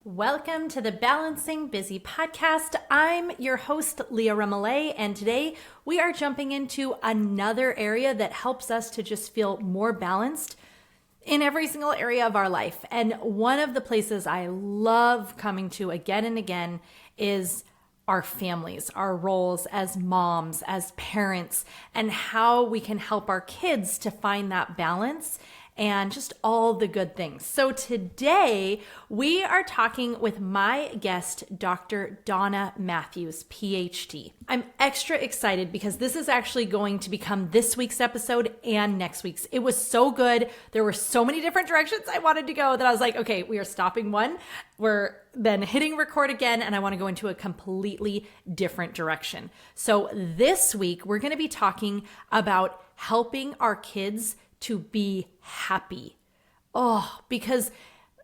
Welcome to the Balancing Busy podcast. I'm your host, Leah Remillet, and today we are jumping into another area that helps us to just feel more balanced in every single area of our life. And one of the places I love coming to again and again is our families, our roles as moms, as parents, and how we can help our kids to find that balance and just all the good things. So today we are talking with my guest, Dr. Donna Matthews, PhD. I'm extra excited because this is actually going to become this week's episode and next week's. It was so good. There were so many different directions I wanted to go that I was like, okay, we are stopping one. We're then hitting record again, and I want to go into a completely different direction. So this week, we're going to be talking about helping our kids to be happy. Oh, because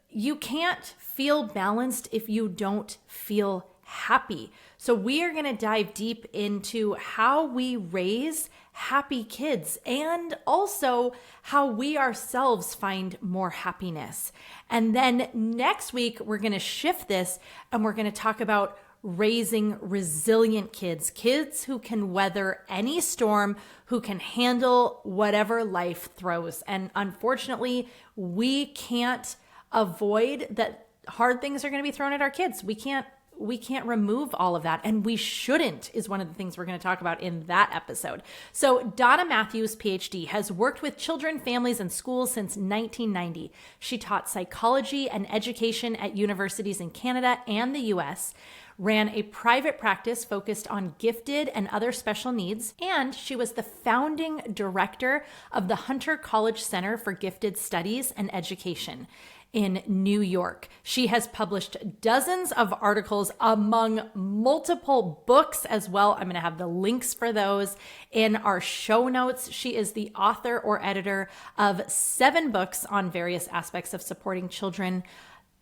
you can't feel balanced if you don't feel happy. So we are going to dive deep into how we raise happy kids and also how we ourselves find more happiness. And then next week, we're going to shift this and we're going to talk about raising resilient kids, kids who can weather any storm, who can handle whatever life throws. And unfortunately, we can't avoid that hard things are going to be thrown at our kids. We can't remove all of that, and we shouldn't, is one of the things we're going to talk about in that episode. So Donna Matthews, PhD, has worked with children, families, and schools since 1990. She taught psychology and education at universities in Canada and the US, ran a private practice focused on gifted and other special needs, and she was the founding director of the Hunter College Center for Gifted Studies and Education in New York. She has published dozens of articles among multiple books as well. I'm going to have the links for those in our show notes. She is the author or editor of 7 books on various aspects of supporting children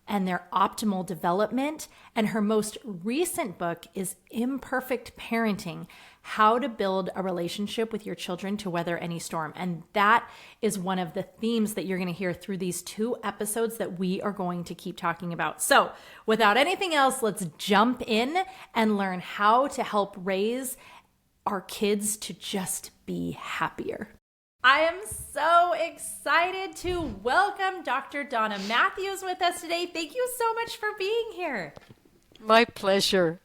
and their optimal development. And her most recent book is Imperfect Parenting: How to Build a Relationship with Your Children to Weather Any Storm. And that is one of the themes that you're going to hear through these 2 episodes that we are going to keep talking about. So without anything else, let's jump in and learn how to help raise our kids to just be happier. I am so excited to welcome Dr. Donna Matthews with us today. Thank you so much for being here. My pleasure.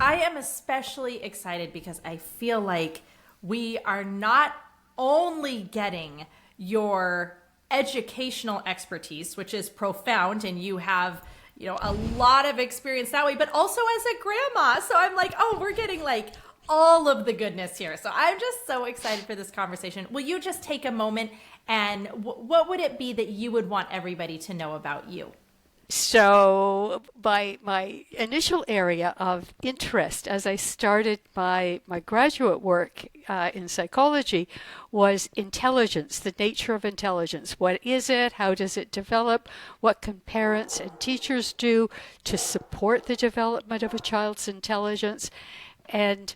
I am especially excited because I feel like we are not only getting your educational expertise, which is profound, and you have, a lot of experience that way, but also as a grandma. So I'm like, oh, we're getting all of the goodness here. So I'm just so excited for this conversation. Will you just take a moment and what would it be that you would want everybody to know about you? So my initial area of interest as I started my graduate work in psychology was intelligence, the nature of intelligence. What is it? How does it develop? What can parents and teachers do to support the development of a child's intelligence? And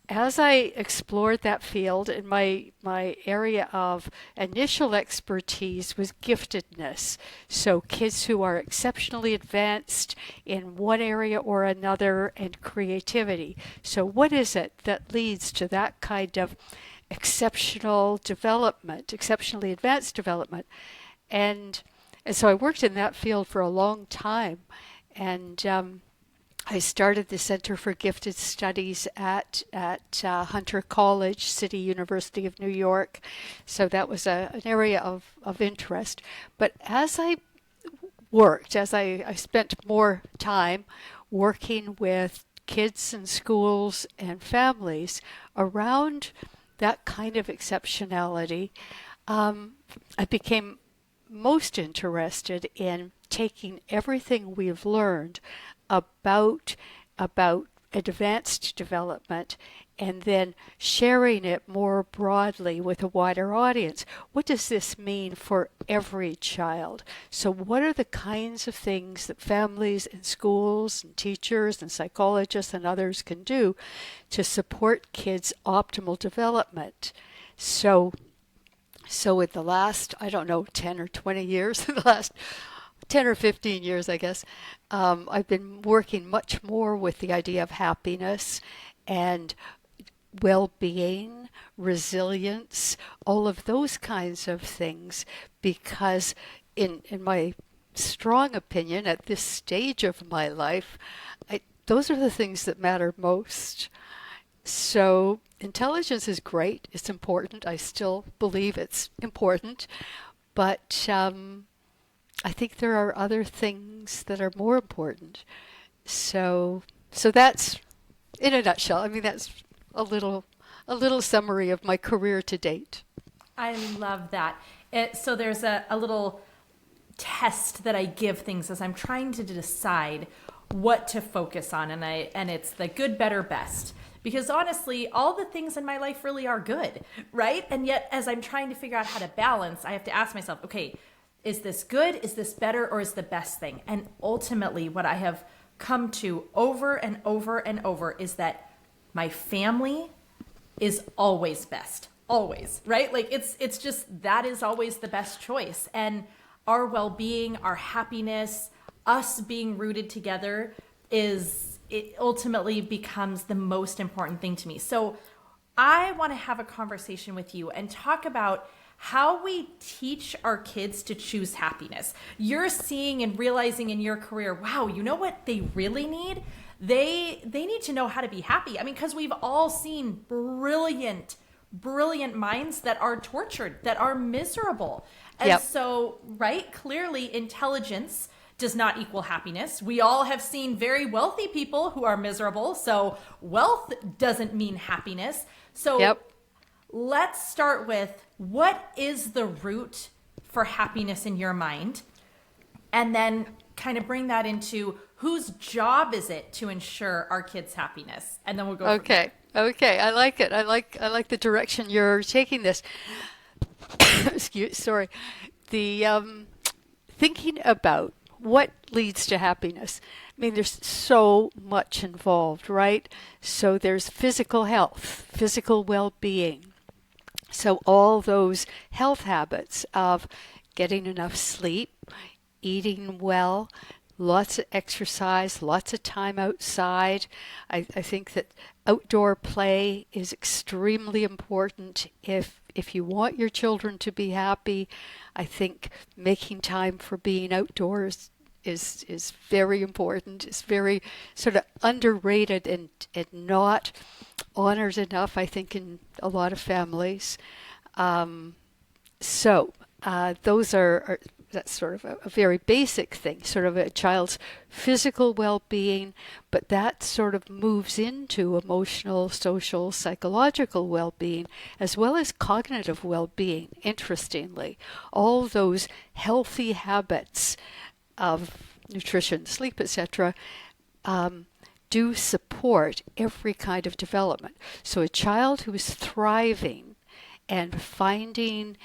as I explored that field, and my area of initial expertise was giftedness. So kids who are exceptionally advanced in one area or another, and creativity. So what is it that leads to that kind of exceptional development, exceptionally advanced development? And so I worked in that field for a long time. And I started the Center for Gifted Studies at Hunter College, City University of New York. So that was an area of interest. But as I spent more time working with kids and schools and families around that kind of exceptionality, I became most interested in taking everything we've learned about advanced development and then sharing it more broadly with a wider audience. What does this mean for every child? So what are the kinds of things that families and schools and teachers and psychologists and others can do to support kids' optimal development? So in the last, 10 or 20 years, the last 10 or 15 years, I guess, I've been working much more with the idea of happiness and well-being, resilience, all of those kinds of things, because in my strong opinion, at this stage of my life, those are the things that matter most. So intelligence is great. It's important. I still believe it's important. But I think there are other things that are more important. So that's, in a nutshell, I mean, that's a little summary of my career to date. I love that. So there's a little test that I give things as I'm trying to decide what to focus on, and it's the good, better, best. Because honestly, all the things in my life really are good, right? And yet, as I'm trying to figure out how to balance, I have to ask myself, okay, is this good? Is this better? Or is the best thing? And ultimately, what I have come to over and over and over is that my family is always best. Always, right? Like it's just, that is always the best choice. And our well-being, our happiness, us being rooted together it ultimately becomes the most important thing to me. So I want to have a conversation with you and talk about how we teach our kids to choose happiness. You're seeing and realizing in your career, wow, you know what they really need? They need to know how to be happy. I mean, because we've all seen brilliant minds that are tortured, that are miserable. And Yep. so, right, clearly intelligence does not equal happiness. We all have seen very wealthy people who are miserable. So wealth doesn't mean happiness. So Yep. let's start with, what is the root for happiness in your mind? And then kind of bring that into, whose job is it to ensure our kids' happiness? And then we'll go from there. Okay. I like it. I like the direction you're taking this. Sorry. The thinking about what leads to happiness. I mean, there's so much involved, right? So there's physical health, physical well-being. So all those health habits of getting enough sleep, eating well, lots of exercise, lots of time outside. I think that outdoor play is extremely important if you want your children to be happy. I think making time for being outdoors is very important. It's very sort of underrated and not honored enough, I think, in a lot of families. Those are that's sort of a very basic thing, sort of a child's physical well-being, but that sort of moves into emotional, social, psychological well-being, as well as cognitive well-being, interestingly. All those healthy habits of nutrition, sleep, etc., do support every kind of development. So a child who is thriving and finding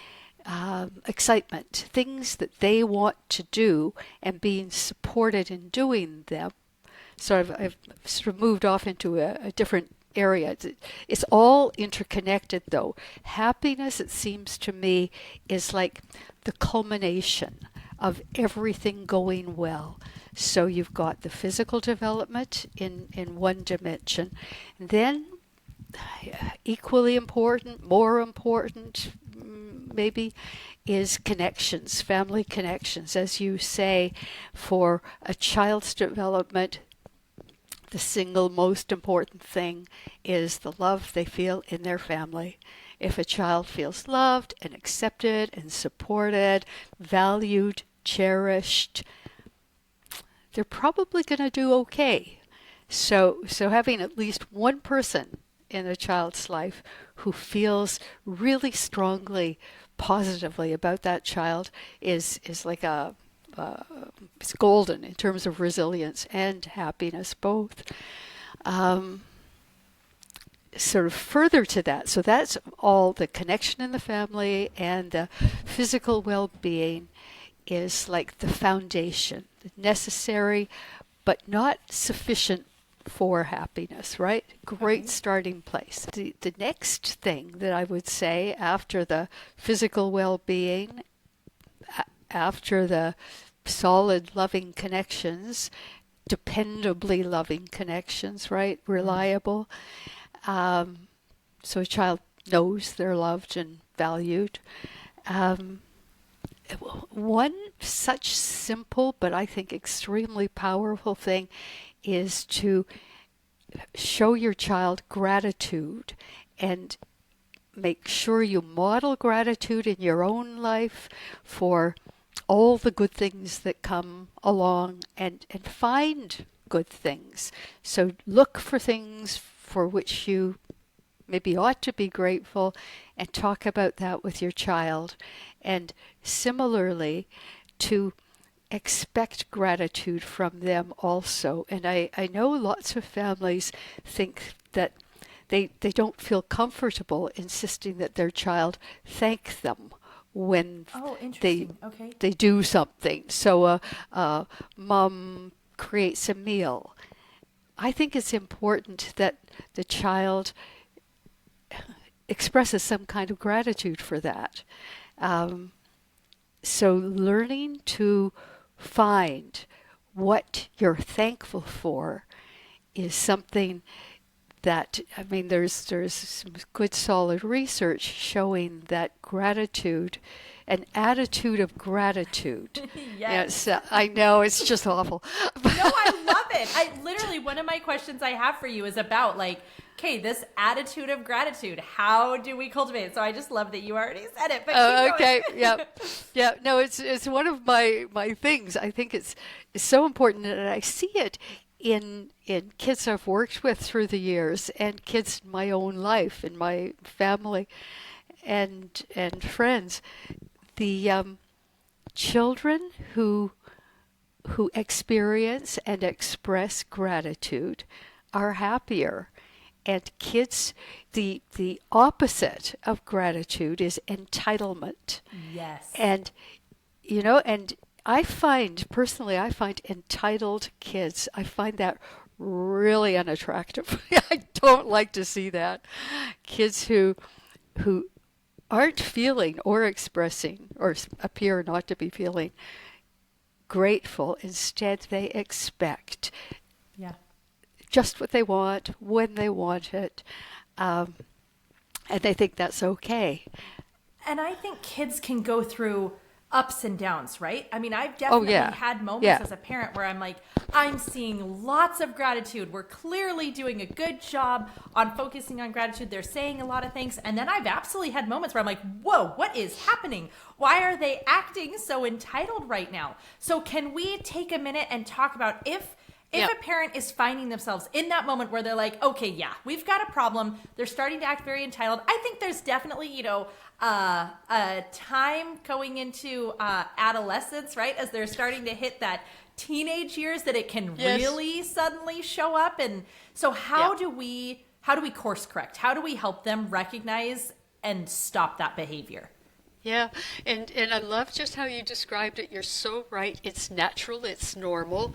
excitement, things that they want to do, and being supported in doing them. So I've sort of moved off into a different area. It's all interconnected, though. Happiness, it seems to me, is like the culmination of everything going well. So you've got the physical development in one dimension. And then, equally important, more important, maybe, is connections, family connections. As you say, for a child's development, the single most important thing is the love they feel in their family. If a child feels loved and accepted and supported, valued, cherished, they're probably going to do okay. So having at least one person in a child's life who feels really strongly, positively about that child is like it's golden in terms of resilience and happiness both. Sort of further to that, so that's all the connection in the family, and the physical well-being is like the foundation, necessary but not sufficient for happiness, right? Great starting place. The next thing that I would say after the physical well-being, after the solid, loving connections, dependably loving connections, right? Reliable. So a child knows they're loved and valued. Um, One such simple but I think extremely powerful thing is to show your child gratitude and make sure you model gratitude in your own life for all the good things that come along, and find good things. So look for things for which you maybe ought to be grateful and talk about that with your child. And similarly, to expect gratitude from them also. And I know lots of families think that they don't feel comfortable insisting that their child thank them when Oh, they interesting. Okay. they do something. So mom creates a meal. I think it's important that the child expresses some kind of gratitude for that. So learning to find what you're thankful for is something that, I mean, there's some good solid research showing that gratitude, an attitude of gratitude. Yes. Yes, I know it's just awful. No, I love it. I literally, one of my questions I have for you is about like, okay, this attitude of gratitude. How do we cultivate it? So I just love that you already said it. But keep Okay, going. yeah, yeah. No, it's one of my things. I think it's so important, and I see it in kids I've worked with through the years, and kids in my own life, in my family, and friends. The children who experience and express gratitude are happier. And kids, the opposite of gratitude is entitlement. Yes. And, and I find entitled kids, I find that really unattractive. I don't like to see that. Kids who aren't feeling or expressing or appear not to be feeling grateful. Instead, they expect Yeah. just what they want when they want it, and they think that's okay. And I think kids can go through ups and downs, right? I mean, I've Oh definitely yeah, had moments yeah, as a parent where I'm like, I'm seeing lots of gratitude. We're clearly doing a good job on focusing on gratitude. They're saying a lot of things. And then I've absolutely had moments where I'm like, whoa, what is happening? Why are they acting so entitled right now? So can we take a minute and talk about if Yep. a parent is finding themselves in that moment where they're like, okay, yeah, we've got a problem. They're starting to act very entitled. I think there's definitely, a time going into adolescence, right? As they're starting to hit that teenage years that it can Yes. really suddenly show up. And so how do we course correct? How do we help them recognize and stop that behavior? yeah. And I love just how you described it. You're so right. It's natural. It's normal,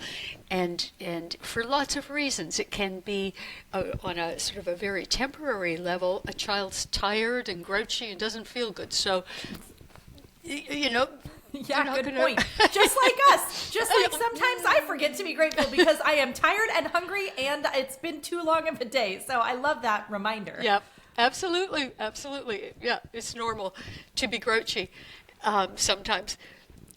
and for lots of reasons, it can be on a sort of a very temporary level. A child's tired and grouchy and doesn't feel good, so Yeah, good point. Just like us. Just like sometimes I forget to be grateful because I am tired and hungry and it's been too long of a day. So I love that reminder. Yeah, absolutely, absolutely. Yeah, it's normal to be grouchy sometimes.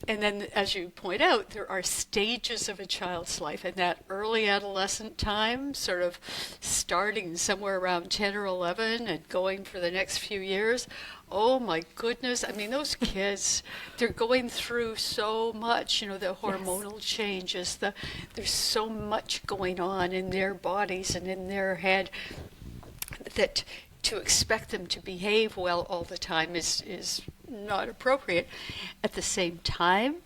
And then, as you point out, there are stages of a child's life, and that early adolescent time, sort of starting somewhere around 10 or 11 and going for the next few years. Oh my goodness. I mean, those kids, they're going through so much, the hormonal changes, there's so much going on in their bodies and in their head that to expect them to behave well all the time is not appropriate. At the same time,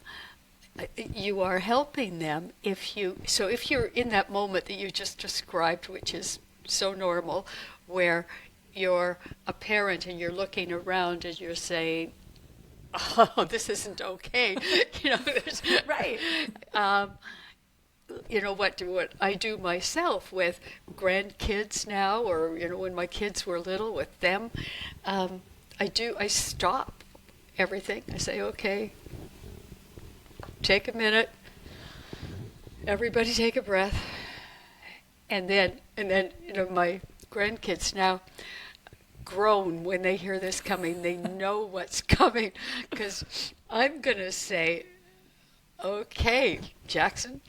you are helping them if you're in that moment that you just described, which is so normal, where you're a parent and you're looking around and you're saying, oh, this isn't okay. Right. What I do myself with grandkids now, or when my kids were little with them, I stop everything. I say, okay, take a minute. Everybody take a breath. And then, my grandkids now groan when they hear this coming. They know what's coming, because I'm going to say, okay, Jackson,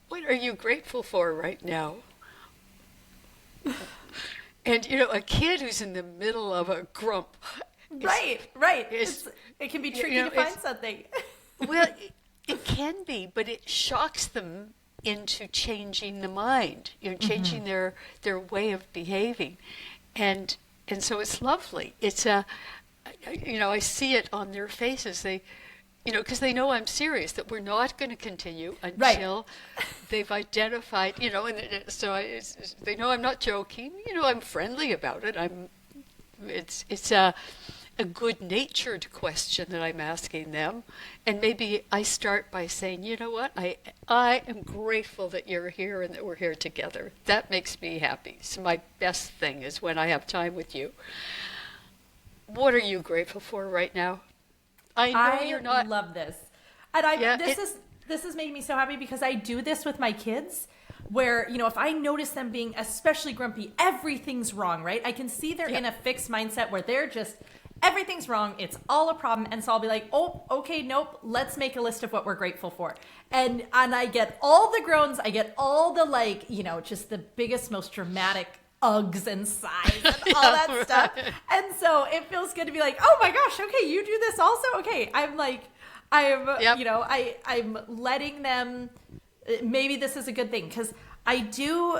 what are you grateful for right now? And, a kid who's in the middle of a grump. Right. It can be tricky to find something. Well, it can be, but it shocks them into changing the mind, changing their way of behaving. And so it's lovely. It's I see it on their faces. They, because they know I'm serious, that we're not going to continue until they've identified, they know I'm not joking. I'm friendly about it. It's a good-natured question that I'm asking them. And maybe I start by saying, you know what, I am grateful that you're here and that we're here together. That makes me happy. So my best thing is when I have time with you. What are you grateful for right now? I know you're not. I love this. And this is making me so happy, because I do this with my kids, where, if I notice them being especially grumpy, everything's wrong, right? I can see they're in a fixed mindset where they're just, everything's wrong. It's all a problem. And so I'll be like, oh, okay, nope. Let's make a list of what we're grateful for. And I get all the groans. I get all the just the biggest, most dramatic uggs and sighs and all that stuff. And so it feels good to be like, oh my gosh, okay, you do this also? Okay. I'm letting them, maybe this is a good thing, because I do,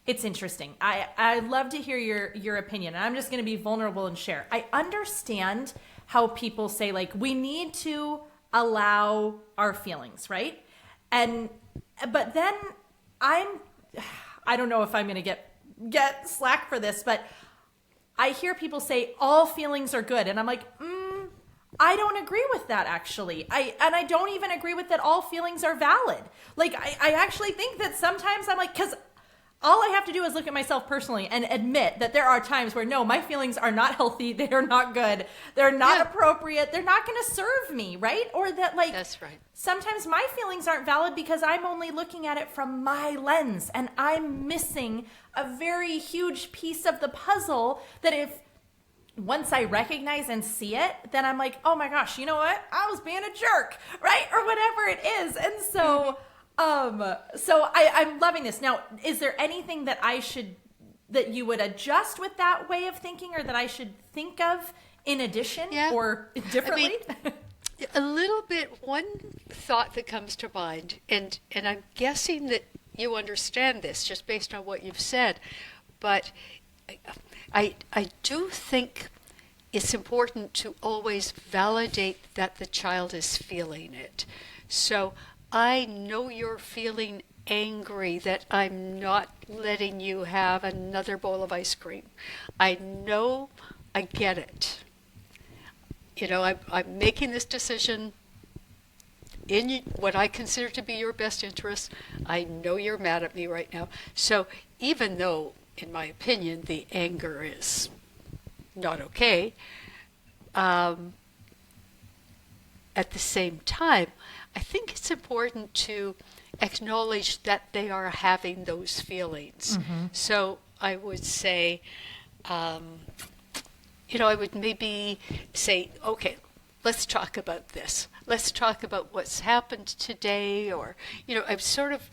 it's interesting. I'd love to hear your opinion. And I'm just going to be vulnerable and share. I understand how people say, we need to allow our feelings, right? But then I don't know if I'm going to get slack for this, but I hear people say all feelings are good. And I'm like, I don't agree with that, actually. I don't even agree with that all feelings are valid. I actually think that sometimes I'm like, because all I have to do is look at myself personally and admit that there are times where, no, my feelings are not healthy. They are not good. They're not appropriate. They're not going to serve me, right? Or that, that's right. Sometimes my feelings aren't valid because I'm only looking at it from my lens, and I'm missing a very huge piece of the puzzle that once I recognize and see it, then I'm like, oh my gosh, you know what? I was being a jerk, right? Or whatever it is. And so, I'm loving this. Now, is there anything that that you would adjust with that way of thinking, or that I should think of in addition or differently? A little bit, one thought that comes to mind, and I'm guessing that you understand this just based on what you've said, but I do think it's important to always validate that the child is feeling it. So I know you're feeling angry that I'm not letting you have another bowl of ice cream. I know, I get it. I'm making this decision in what I consider to be your best interest. I know you're mad at me right now. So even though, in my opinion, the anger is not okay, at the same time, I think it's important to acknowledge that they are having those feelings. Mm-hmm. So I would say, I would maybe say, okay, let's talk about this. Let's talk about what's happened today, or, I sort of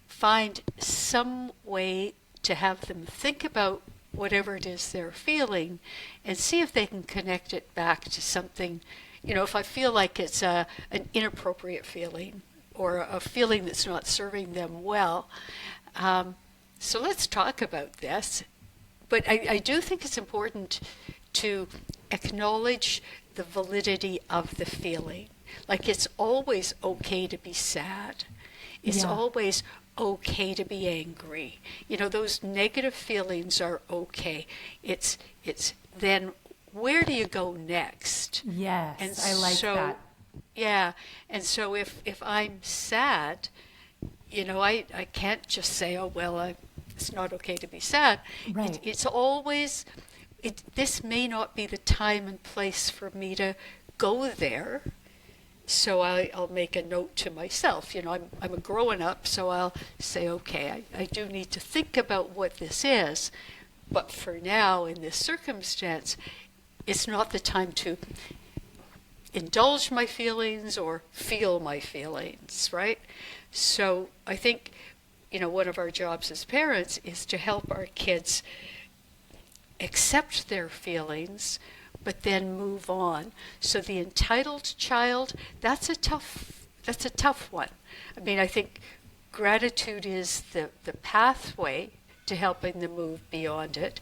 find some way to have them think about whatever it is they're feeling and see if they can connect it back to something. If I feel like it's an inappropriate feeling or a feeling that's not serving them well. So let's talk about this. But I do think it's important to acknowledge the validity of the feeling. It's always okay to be sad. It's always okay to be angry. Those negative feelings are okay. It's then where do you go next? Yes, and I like that. Yeah, and so if I'm sad, I can't just say, oh, well, it's not okay to be sad. Right. It's always, this may not be the time and place for me to go there, so I'll make a note to myself. I'm a growing up, so I'll say, okay, I do need to think about what this is. But for now, in this circumstance, it's not the time to indulge my feelings or feel my feelings, right? So I think, one of our jobs as parents is to help our kids accept their feelings, but then move on. So the entitled child, that's a tough one. I mean, I think gratitude is the pathway to helping them move beyond it,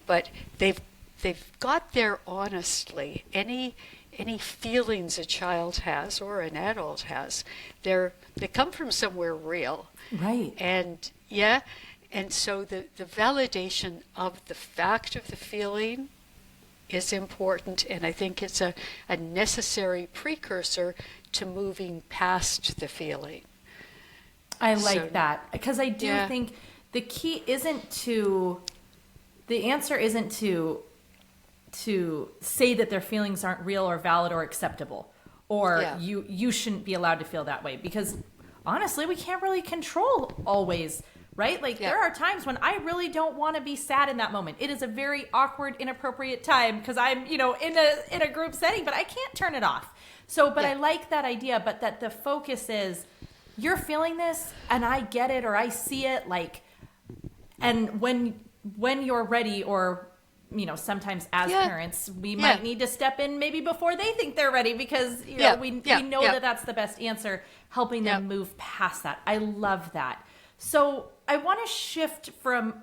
but they've got there honestly. Any feelings a child has or an adult has, they come from somewhere real. Right. And and so the validation of the fact of the feeling is important, and I think it's a necessary precursor to moving past the feeling. I like that, because I do think the key the answer isn't to say that their feelings aren't real or valid or acceptable, or you shouldn't be allowed to feel that way, because honestly, we can't really control always, right? Like there are times when I really don't want to be sad in that moment. It is a very awkward, inappropriate time because I'm, in a group setting, but I can't turn it off. So, but I like that idea, but that the focus is, you're feeling this and I get it, or I see it, like, and when you're ready, or sometimes as parents, we might need to step in maybe before they think they're ready, because we know that that's the best answer, helping them move past that. I love that. So I want to shift for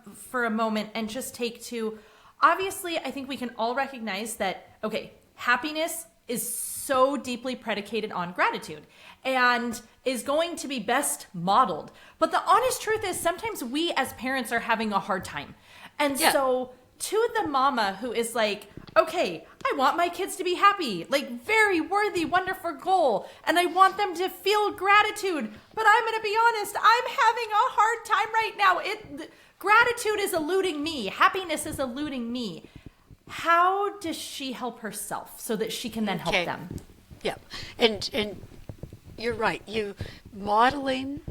a moment and just take to, obviously, I think we can all recognize that, okay, happiness is so deeply predicated on gratitude and is going to be best modeled. But the honest truth is, sometimes we as parents are having a hard time. And so to the mama who is like, okay, I want my kids to be happy, like, very worthy, wonderful goal, and I want them to feel gratitude, but I'm going to be honest, I'm having a hard time right now. Gratitude is eluding me. Happiness is eluding me. How does she help herself so that she can then help them? Yeah, and you're right. You modeling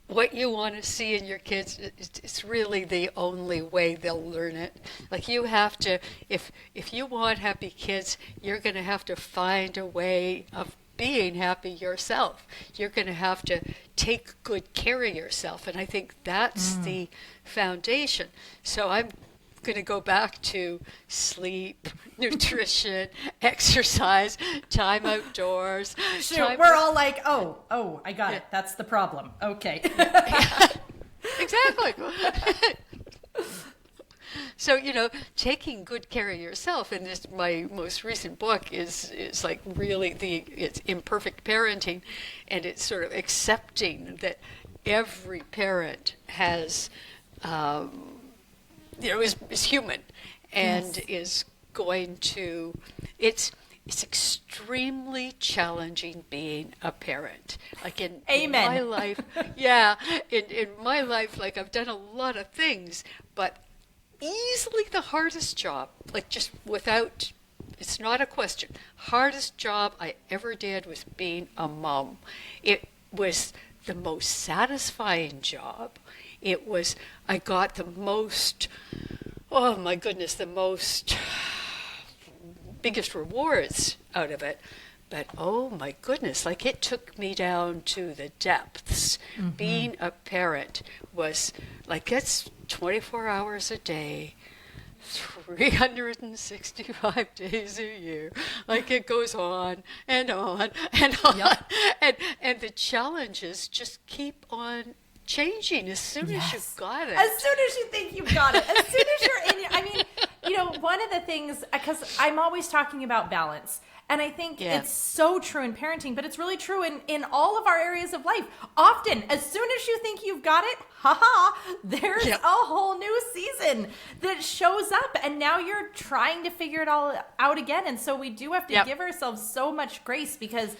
what you want to see in your kids, it's really the only way they'll learn it. Like, you have to, if you want happy kids, you're going to have to find a way of being happy yourself. You're going to have to take good care of yourself. And I think that's the foundation. So I'm going to go back to sleep, nutrition, exercise, time outdoors. We're all like, oh, I got it. That's the problem. Okay. Exactly. So, taking good care of yourself, and my most recent book is like really it's imperfect parenting, and it's sort of accepting that every parent has, is human, and is going to, it's extremely challenging being a parent. Like in my life, in my life, like, I've done a lot of things, but easily the hardest job, like, just without, it's not a question, hardest job I ever did was being a mom. It was the most satisfying job. I got the most, oh my goodness, biggest rewards out of it. But oh my goodness, like, it took me down to the depths. Mm-hmm. Being a parent was like, it's 24 hours a day, 365 days a year. Like, it goes on and on and on. Yep. And the challenges just keep on changing as soon as you've got it. As soon as you think you've got it. As soon as you're in it. I mean, one of the things, because I'm always talking about balance, and I think it's so true in parenting, but it's really true in all of our areas of life. Often, as soon as you think you've got it, there's a whole new season that shows up, and now you're trying to figure it all out again. And so we do have to give ourselves so much grace, because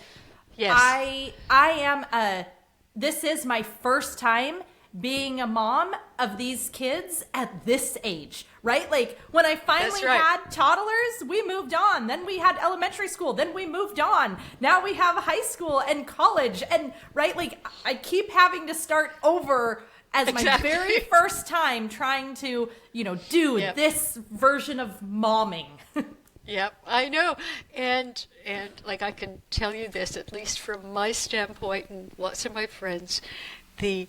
I am this is my first time being a mom of these kids at this age, right? Like when I finally right. had toddlers, we moved on. Then we had elementary school. Then we moved on. Now we have high school and college. And right, like I keep having to start over as my very first time trying to, do this version of momming. Yep, I know. And like I can tell you this, at least from my standpoint and lots of my friends, the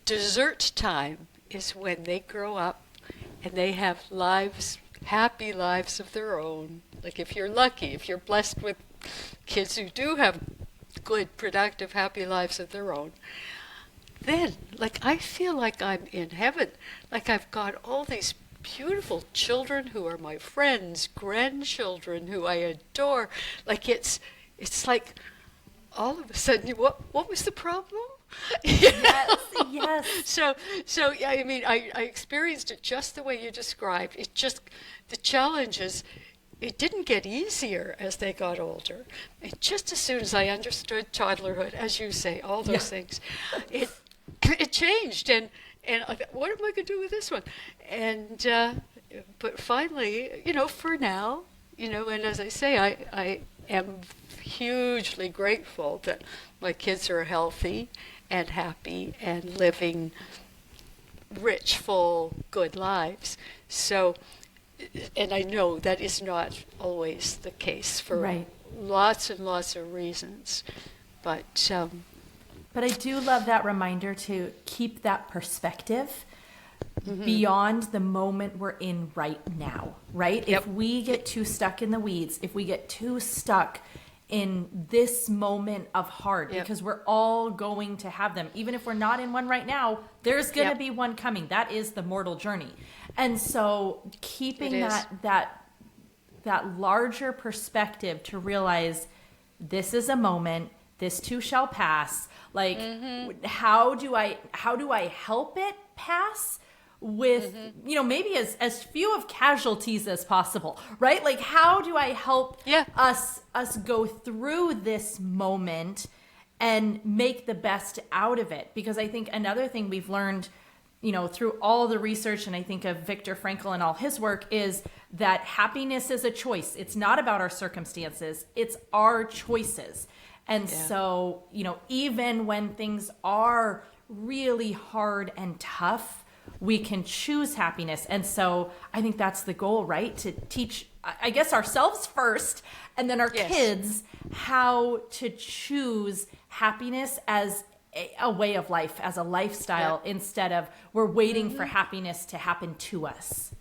dessert time is when they grow up and they have happy lives of their own. Like if you're lucky, if you're blessed with kids who do have good, productive, happy lives of their own, then like I feel like I'm in heaven. Like I've got all these beautiful children who are my friends, grandchildren who I adore. Like it's like all of a sudden, what was the problem? Yes. So yeah, I mean, I experienced it just the way you described. It just, the challenges, it didn't get easier as they got older. And just as soon as I understood toddlerhood, as you say, all those things, it changed. And I thought, what am I going to do with this one? And but finally, for now, and as I say, I am hugely grateful that my kids are healthy and happy and living rich, full, good lives. So, and I know that is not always the case for lots and lots of reasons, but I do love that reminder to keep that perspective beyond the moment we're in right now, right? If we get too stuck in the weeds, if we get too stuck in this moment of hard, because we're all going to have them, even if we're not in one right now, there's going to be one coming. That is the mortal journey. And so keeping that larger perspective to realize this is a moment, this too shall pass. Like, how do I help it pass with, maybe as few of casualties as possible, right? Like, how do I help us go through this moment and make the best out of it? Because I think another thing we've learned, through all the research, and I think of Viktor Frankl and all his work, is that happiness is a choice. It's not about our circumstances. It's our choices. And so, even when things are really hard and tough, we can choose happiness. And so I think that's the goal, right? To teach, I guess, ourselves first, and then our kids how to choose happiness as a way of life, as a lifestyle, instead of we're waiting for happiness to happen to us.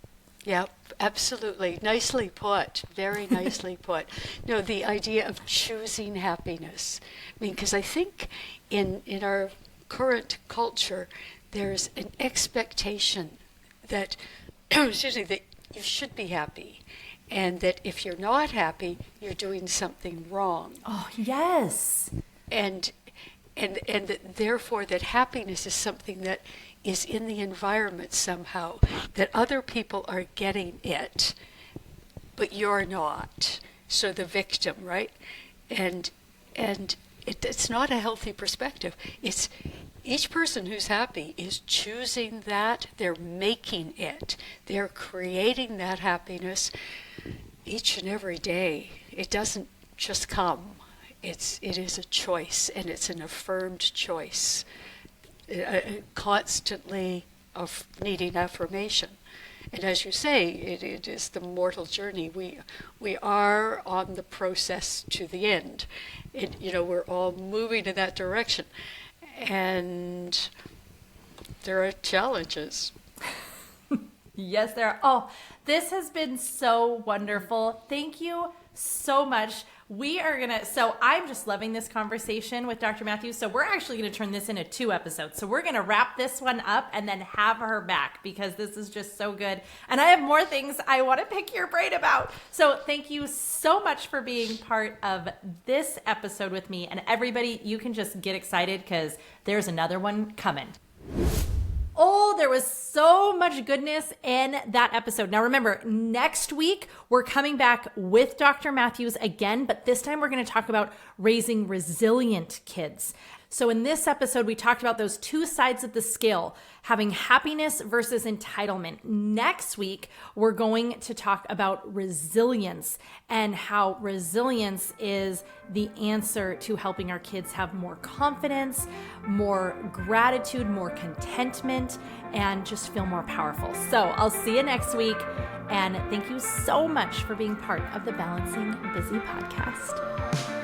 Yep, absolutely. Nicely put. Very nicely put. No, the idea of choosing happiness. I mean, because I think in our current culture, there's an expectation that, that you should be happy, and that if you're not happy, you're doing something wrong. Oh, yes. And that therefore that happiness is something that is in the environment somehow, that other people are getting it, but you're not. So the victim, right? And it's not a healthy perspective. It's each person who's happy is choosing that. They're making it. They're creating that happiness each and every day. It doesn't just come. It is a choice, and it's an affirmed choice. Constantly of needing affirmation. And as you say, it is the mortal journey. We are on the process to the end. We're all moving in that direction. And there are challenges. Yes, there are. Oh, this has been so wonderful. Thank you so much. So I'm just loving this conversation with Dr. Matthews. So we're actually going to turn this into 2 episodes. So we're going to wrap this one up and then have her back, because this is just so good. And I have more things I want to pick your brain about. So thank you so much for being part of this episode with me. And everybody, you can just get excited because there's another one coming. Oh, there was so much goodness in that episode. Now remember, next week we're coming back with Dr. Matthews again, but this time we're going to talk about raising resilient kids. So in this episode, we talked about those two sides of the scale, having happiness versus entitlement. Next week, we're going to talk about resilience and how resilience is the answer to helping our kids have more confidence, more gratitude, more contentment, and just feel more powerful. So I'll see you next week. And thank you so much for being part of the Balancing Busy podcast.